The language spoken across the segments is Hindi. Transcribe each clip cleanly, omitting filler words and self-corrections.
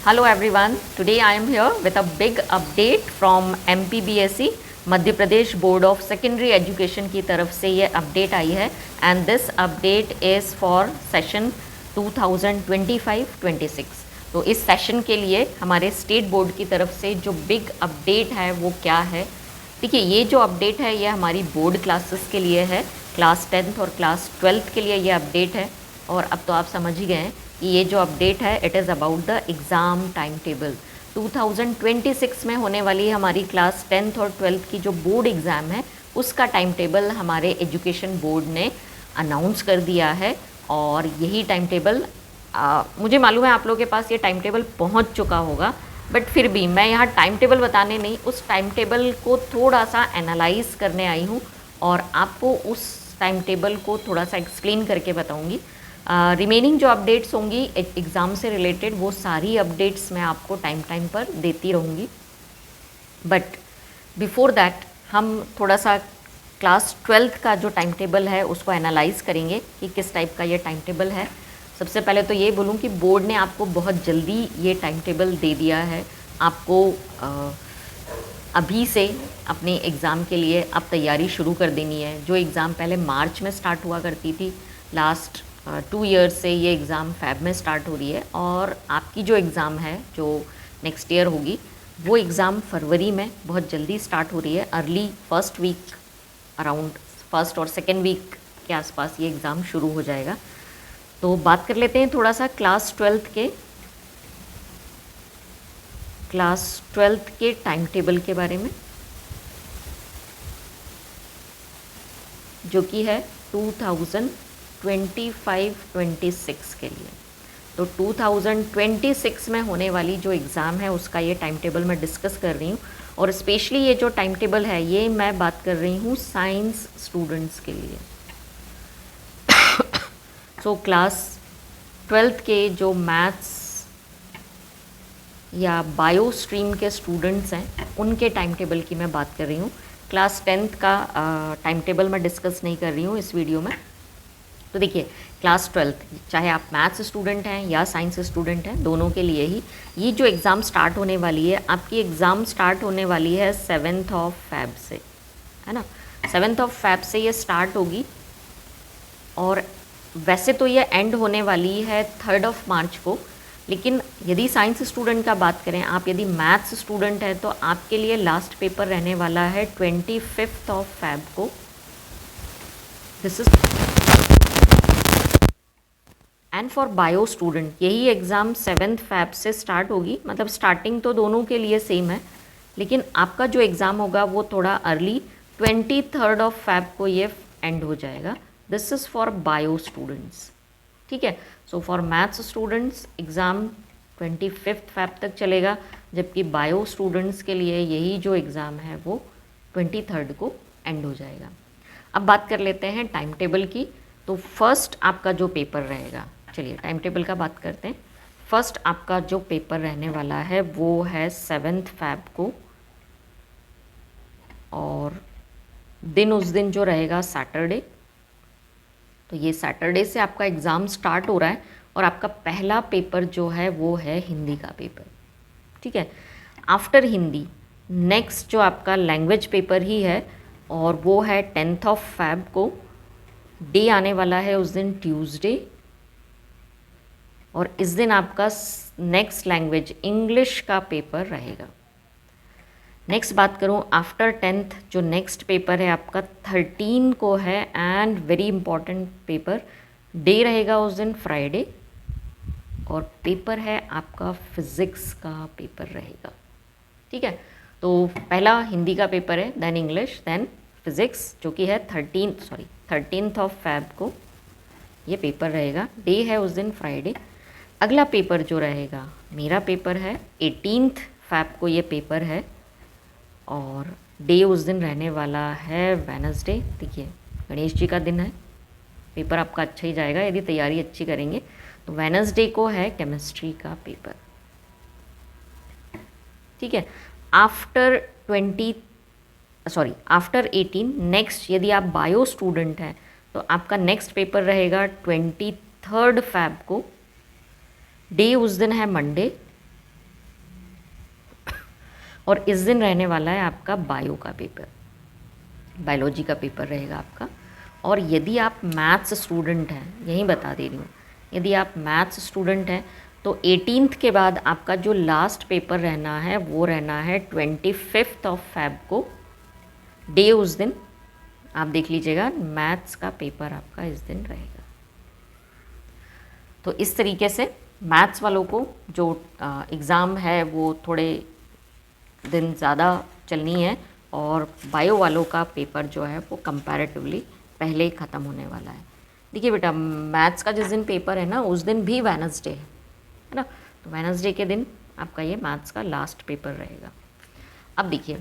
Hello everyone. Today I am here with a big update from MPBSE Madhya Pradesh board of secondary education की तरफ से ये अपडेट आई है and this update is for session 2025-26। तो इस सेशन के लिए हमारे स्टेट बोर्ड की तरफ से जो बिग अपडेट है वो क्या है। देखिए, ये जो अपडेट है ये हमारी बोर्ड क्लासेस के लिए है, क्लास 10th और क्लास 12th के लिए ये अपडेट है। और अब तो आप समझ ही गए हैं कि ये जो अपडेट है it is about the exam time table. 2026 में होने वाली हमारी क्लास 10th और 12th की जो बोर्ड एग्ज़ाम है उसका टाइम टेबल हमारे एजुकेशन बोर्ड ने अनाउंस कर दिया है। और यही टाइम टेबल मुझे मालूम है आप लोगों के पास ये टाइम टेबल पहुँच चुका होगा, बट फिर भी मैं यहाँ टाइम टेबल बताने नहीं, उस टाइम टेबल को थोड़ा सा एनालाइज करने आई हूँ और आपको उस टाइम टेबल को थोड़ा सा एक्सप्लेन करके बताऊँगी। रिमेनिंग जो अपडेट्स होंगी एग्ज़ाम से रिलेटेड वो सारी अपडेट्स मैं आपको टाइम टाइम पर देती रहूँगी। बट बिफोर दैट हम थोड़ा सा क्लास 12th का जो टाइम टेबल है उसको एनालाइज करेंगे कि किस टाइप का ये टाइम टेबल है। सबसे पहले तो ये बोलूँ कि बोर्ड ने आपको बहुत जल्दी ये टाइम टेबल दे दिया है। आपको अभी से अपने एग्ज़ाम के लिए अब तैयारी शुरू कर देनी है। जो एग्ज़ाम पहले मार्च में स्टार्ट हुआ करती थी, लास्ट 2 ईयर्स से ये एग्ज़ाम फ़ैब में स्टार्ट हो रही है और आपकी जो एग्ज़ाम है जो नेक्स्ट ईयर होगी वो एग्ज़ाम फरवरी में बहुत जल्दी स्टार्ट हो रही है। Early first week, around first और सेकेंड वीक के आसपास ये एग्ज़ाम शुरू हो जाएगा। तो बात कर लेते हैं थोड़ा सा क्लास 12th के टाइम टेबल के बारे में, जो कि है 2025-26 के लिए। तो 2026 में होने वाली जो एग्ज़ाम है उसका ये टाइम टेबल मैं डिस्कस कर रही हूँ। और स्पेशली ये जो टाइम टेबल है ये मैं बात कर रही हूँ साइंस स्टूडेंट्स के लिए। सो क्लास 12th के जो मैथ्स या बायो स्ट्रीम के स्टूडेंट्स हैं उनके टाइम टेबल की मैं बात कर रही हूँ। क्लास 10th का टाइम टेबल मैं डिस्कस नहीं कर रही हूँ इस वीडियो में। तो देखिए, क्लास 12th चाहे आप मैथ्स स्टूडेंट हैं या साइंस स्टूडेंट हैं, दोनों के लिए ही ये जो एग्ज़ाम स्टार्ट होने वाली है, आपकी एग्ज़ाम स्टार्ट होने वाली है 7th ऑफ फ़ैब से, है ना। 7th ऑफ फ़ैब से ये स्टार्ट होगी और वैसे तो ये एंड होने वाली है 3rd ऑफ मार्च को। लेकिन यदि साइंस स्टूडेंट का बात करें, आप यदि मैथ्स स्टूडेंट हैं तो आपके लिए लास्ट पेपर रहने वाला है 25th ऑफ फ़ैब को। This is and for bio student यही एग्ज़ाम 7th फ़ैब से स्टार्ट होगी। मतलब स्टार्टिंग तो दोनों के लिए सेम है, लेकिन आपका जो एग्ज़ाम होगा वो थोड़ा अर्ली 23rd ऑफ फ़ैब को ये एंड हो जाएगा। This is for bio students, ठीक है। So for maths students exam 25th fab तक चलेगा, जबकि बायो स्टूडेंट्स के लिए यही जो एग्ज़ाम है वो 23rd को एंड हो जाएगा। अब बात कर लेते हैं टाइम टेबल की। तो फर्स्ट आपका जो पेपर रहेगा, चलिए टाइम टेबल का बात करते हैं। फर्स्ट आपका जो पेपर रहने वाला है वो है 7th फ़ैब को, और दिन उस दिन जो रहेगा सैटरडे। तो ये सैटरडे से आपका एग्ज़ाम स्टार्ट हो रहा है और आपका पहला पेपर जो है वो है हिंदी का पेपर, ठीक है। आफ्टर हिंदी नेक्स्ट जो आपका लैंग्वेज पेपर ही है और वो है 10th ऑफ फ़ैब को। डे आने वाला है उस दिन ट्यूसडे, और इस दिन आपका नेक्स्ट लैंग्वेज इंग्लिश का पेपर रहेगा। नेक्स्ट बात करूँ आफ्टर 10th, जो नेक्स्ट पेपर है आपका 13 को है and very important paper. Day रहेगा उस दिन फ्राइडे और पेपर है आपका फिज़िक्स का पेपर रहेगा, ठीक है। तो पहला हिंदी का पेपर है, देन इंग्लिश, देन फिज़िक्स, जो कि है 13th ऑफ फ़ैब को ये पेपर रहेगा। डे है उस दिन फ्राइडे। अगला पेपर जो रहेगा, मेरा पेपर है 18th फ़ैब को ये पेपर है और डे उस दिन रहने वाला है वेडनेसडे। देखिए, गणेश जी का दिन है, पेपर आपका अच्छा ही जाएगा यदि तैयारी अच्छी करेंगे। तो वेडनेसडे को है केमिस्ट्री का पेपर, ठीक है। आफ्टर 18 नेक्स्ट यदि आप बायो स्टूडेंट हैं तो आपका नेक्स्ट पेपर रहेगा 23rd फ़ैब को। डे उस दिन है मंडे और इस दिन रहने वाला है आपका बायो का पेपर, बायोलॉजी का पेपर रहेगा आपका। और यदि आप मैथ्स स्टूडेंट हैं, यही बता दे रही हूँ, यदि आप मैथ्स स्टूडेंट हैं तो 18th के बाद आपका जो लास्ट पेपर रहना है वो रहना है 25 फ़रवरी को, डे उस दिन आप देख लीजिएगा, मैथ्स का पेपर आपका इस दिन रहेगा। तो इस तरीके से मैथ्स वालों को जो एग्ज़ाम है वो थोड़े दिन ज़्यादा चलनी है, और बायो वालों का पेपर जो है वो कंपैरेटिवली पहले ही ख़त्म होने वाला है। देखिए बेटा, मैथ्स का जिस दिन पेपर है ना उस दिन भी वेडनेसडे है ना, तो वेडनेसडे के दिन आपका ये मैथ्स का लास्ट पेपर रहेगा। अब देखिए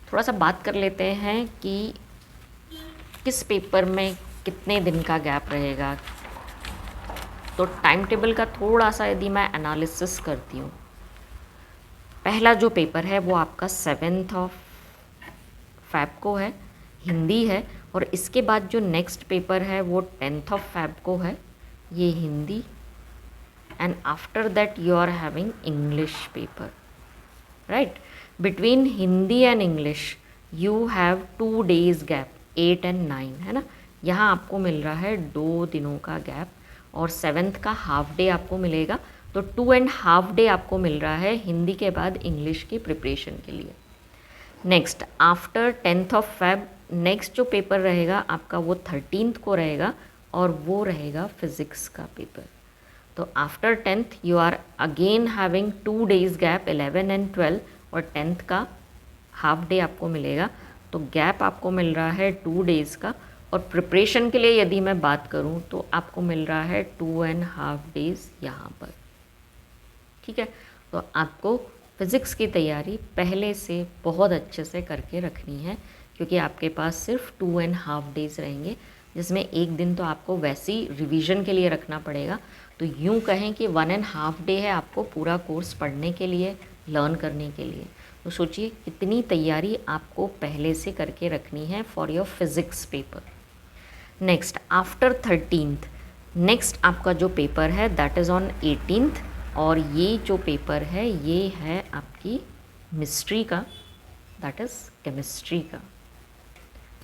थोड़ा सा बात कर लेते हैं कि किस पेपर में कितने दिन का गैप रहेगा। तो टाइम टेबल का थोड़ा सा यदि मैं एनालिसिस करती हूँ, पहला जो पेपर है वो आपका 7 फ़रवरी को है, हिंदी है, और इसके बाद जो नेक्स्ट पेपर है वो 10 फ़रवरी को है, ये Hindi, and after that you are having English paper, right. Between Hindi and English you have 2 days gap, 8 and 9 है ना, यहाँ आपको मिल रहा है 2 दिनों का गैप, और 7th का हाफ डे आपको मिलेगा, तो 2.5 day आपको मिल रहा है हिंदी के बाद इंग्लिश की प्रिपरेशन के लिए। नेक्स्ट आफ्टर 10 फ़रवरी नेक्स्ट जो पेपर रहेगा आपका वो 13th को रहेगा, और वो रहेगा फिज़िक्स का पेपर। तो after 10th you are again having 2 days gap, 11 and 12, और 10th का हाफ डे आपको मिलेगा, तो गैप आपको मिल रहा है 2 days का। और प्रिपरेशन के लिए यदि मैं बात करूं तो आपको मिल रहा है 2.5 days यहाँ पर, ठीक है। तो आपको फिज़िक्स की तैयारी पहले से बहुत अच्छे से करके रखनी है, क्योंकि आपके पास सिर्फ 2.5 days रहेंगे, जिसमें एक दिन तो आपको वैसे ही रिवीजन के लिए रखना पड़ेगा। तो यूँ कहें कि 1.5 day है आपको पूरा कोर्स पढ़ने के लिए, लर्न करने के लिए। तो सोचिए कितनी तैयारी आपको पहले से करके रखनी है for your physics paper. Next after 13th next आपका जो पेपर है दैट इज़ ऑन 18th, और ये जो पेपर है ये है आपकी मिस्ट्री का, दैट इज़ केमिस्ट्री का,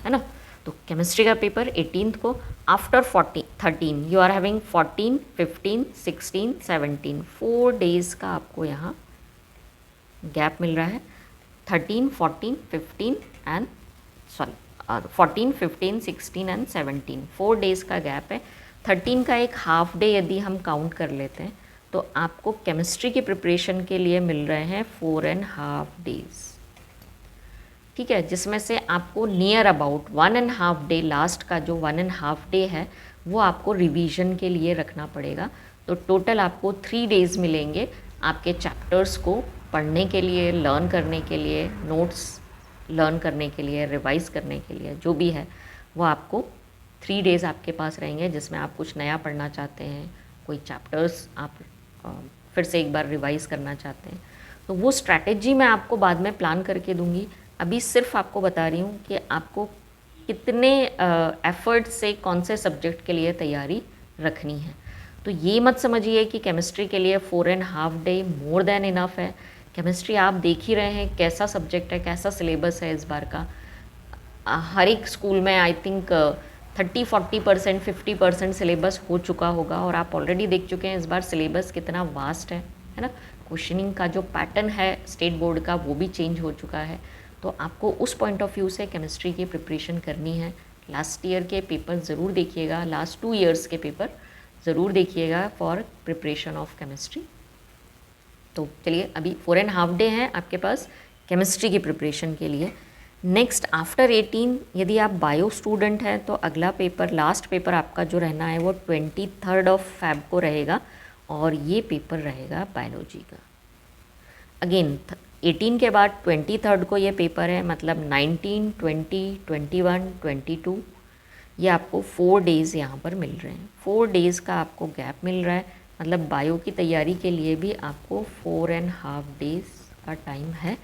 है ना। तो केमिस्ट्री का पेपर 18th को। After 13 you are having 14, 15, 16, 17, 4 days का आपको यहाँ गैप मिल रहा है। 13, 14, 15 एंड 14, 15, 16 एंड 17, 4 days का गैप है। 13 का एक हाफ डे यदि हम काउंट कर लेते हैं तो आपको केमिस्ट्री की प्रिपरेशन के लिए मिल रहे हैं 4.5 days, ठीक है, जिसमें से आपको नियर अबाउट 1.5 day, लास्ट का जो 1.5 day है वो आपको रिवीजन के लिए रखना पड़ेगा। तो टोटल आपको 3 days मिलेंगे आपके चैप्टर्स को पढ़ने के लिए, लर्न करने के लिए, नोट्स लर्न करने के लिए, रिवाइज़ करने के लिए, जो भी है वो आपको 3 days आपके पास रहेंगे, जिसमें आप कुछ नया पढ़ना चाहते हैं, कोई चैप्टर्स आप फिर से एक बार रिवाइज़ करना चाहते हैं, तो वो स्ट्रैटेजी मैं आपको बाद में प्लान करके दूंगी। अभी सिर्फ आपको बता रही हूँ कि आपको कितने एफर्ट से कौन से सब्जेक्ट के लिए तैयारी रखनी है। तो ये मत समझिए कि केमिस्ट्री के लिए 4.5 day मोर देन इनफ है। केमिस्ट्री आप देख ही रहे हैं कैसा सब्जेक्ट है, कैसा सिलेबस है इस बार का। हर एक स्कूल में आई थिंक 30-40%, 50% सिलेबस हो चुका होगा, और आप ऑलरेडी देख चुके हैं इस बार सिलेबस कितना वास्ट है ना। क्वेश्चनिंग का जो पैटर्न है स्टेट बोर्ड का वो भी चेंज हो चुका है। तो आपको उस पॉइंट ऑफ व्यू से केमिस्ट्री की प्रिपरेशन करनी है। लास्ट ईयर के पेपर ज़रूर देखिएगा, लास्ट 2 years के पेपर ज़रूर देखिएगा फॉर प्रिपरेशन ऑफ केमिस्ट्री। तो चलिए अभी 4.5 day हैं आपके पास केमिस्ट्री की प्रिपरेशन के लिए। नेक्स्ट आफ्टर 18 यदि आप बायो स्टूडेंट हैं तो अगला पेपर, लास्ट पेपर आपका जो रहना है वो 23rd फ़रवरी को रहेगा, और ये पेपर रहेगा बायोलॉजी का। अगेन 18 के बाद 23rd को ये पेपर है, मतलब 19, 20, 21, 22, ये आपको 4 days यहाँ पर मिल रहे हैं। 4 days का आपको गैप मिल रहा है, मतलब बायो की तैयारी के लिए भी आपको 4.5 days का टाइम है।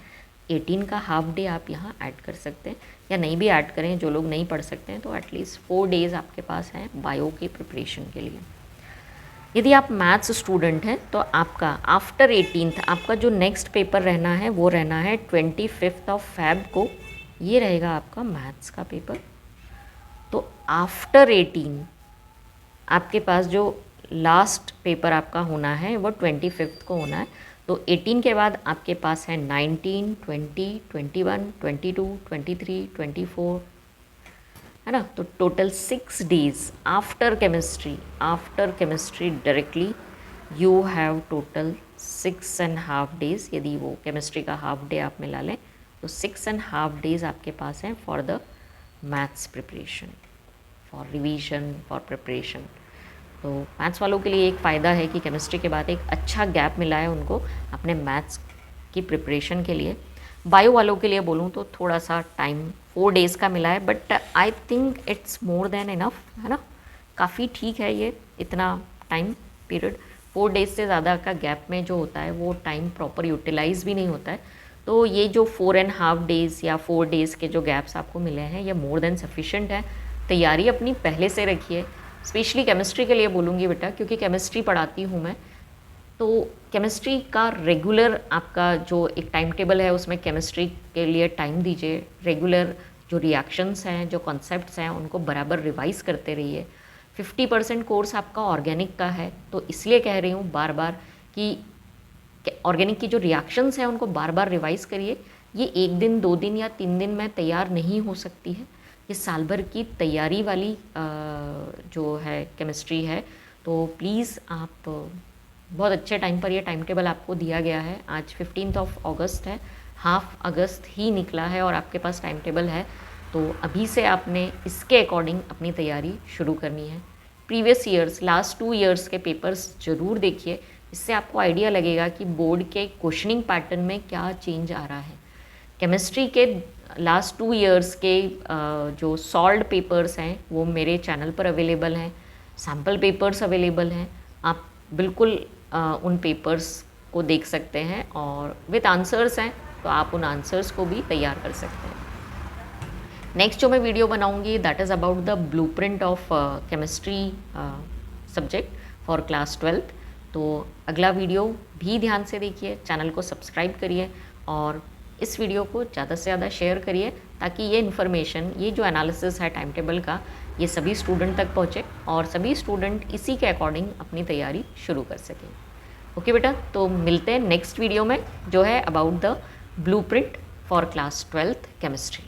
18 का हाफ डे आप यहाँ ऐड कर सकते हैं, या नहीं भी ऐड करें, जो लोग नहीं पढ़ सकते हैं तो एटलीस्ट 4 days आपके पास हैं बायो की प्रिपरेशन के लिए। यदि आप मैथ्स स्टूडेंट हैं तो आपका आफ्टर 18th आपका जो नेक्स्ट पेपर रहना है वो रहना है 25 फेब को, ये रहेगा आपका मैथ्स का पेपर। तो आफ्टर 18 आपके पास जो लास्ट पेपर आपका होना है वो 25 को होना है। तो 18 के बाद आपके पास है 19, 20, 21, 22, 23, 24, है ना। तो total 6 days after chemistry directly you have total 6.5 days. यदि वो केमिस्ट्री का हाफ डे आप मिला लें तो 6.5 डेज आपके पास हैं for the maths preparation, for revision, for preparation. तो मैथ्स वालों के लिए एक फ़ायदा है कि केमिस्ट्री के बाद एक अच्छा गैप मिला है उनको अपने मैथ्स की प्रिपरेशन के लिए। बायो वालों के लिए बोलूँ तो थोड़ा सा टाइम 4 डेज़ का मिला है, but I think it's more than enough, है ना। काफ़ी ठीक है ये इतना टाइम पीरियड। 4 डेज़ से ज़्यादा का गैप में जो होता है वो टाइम प्रॉपर यूटिलाइज़ भी नहीं होता है। तो ये जो 4.5 डेज़ या 4 डेज़ के जो गैप्स आपको मिले हैं ये मोर देन सफिशेंट है। तैयारी अपनी पहले से रखिए। स्पेशली केमिस्ट्री के लिए बोलूँगी बेटा, क्योंकि केमिस्ट्री पढ़ाती हूँ मैं। तो केमिस्ट्री का रेगुलर आपका जो एक टाइम टेबल है उसमें केमिस्ट्री के लिए टाइम दीजिए। रेगुलर जो रिएक्शंस हैं, जो कॉन्सेप्ट्स हैं, उनको बराबर रिवाइज़ करते रहिए। 50% कोर्स आपका ऑर्गेनिक का है, तो इसलिए कह रही हूँ बार बार कि ऑर्गेनिक की जो रिएक्शंस हैं उनको बार बार रिवाइज़ करिए। ये 1 दिन 2 दिन या 3 दिन में तैयार नहीं हो सकती है। ये साल भर की तैयारी वाली जो है केमिस्ट्री है। तो प्लीज़ आप बहुत अच्छे टाइम पर ये टाइम टेबल आपको दिया गया है। आज 15 अगस्त है, हाफ अगस्त ही निकला है और आपके पास टाइम टेबल है। तो अभी से आपने इसके अकॉर्डिंग अपनी तैयारी शुरू करनी है। प्रीवियस ईयर्स, लास्ट 2 ईयर्स के पेपर्स ज़रूर देखिए, इससे आपको आइडिया लगेगा कि बोर्ड के क्वेश्चनिंग पैटर्न में क्या चेंज आ रहा है। केमिस्ट्री के लास्ट 2 ईयर्स के जो सॉल्व्ड पेपर्स हैं वो मेरे चैनल पर अवेलेबल हैं, सैम्पल पेपर्स अवेलेबल हैं। आप बिल्कुल उन पेपर्स को देख सकते हैं और विद आंसर्स हैं, तो आप उन आंसर्स को भी तैयार कर सकते हैं। नेक्स्ट जो मैं वीडियो बनाऊंगी that is about the blueprint of chemistry subject for class 12th। तो अगला वीडियो भी ध्यान से देखिए, चैनल को सब्सक्राइब करिए और इस वीडियो को ज़्यादा से ज़्यादा शेयर करिए ताकि ये इन्फॉर्मेशन, ये जो एनालिसिस है टाइम टेबल का, ये सभी स्टूडेंट तक पहुँचे और सभी स्टूडेंट इसी के अकॉर्डिंग अपनी तैयारी शुरू कर सकें। ओके बेटा, तो मिलते हैं नेक्स्ट वीडियो में जो है about the blueprint for class 12th chemistry.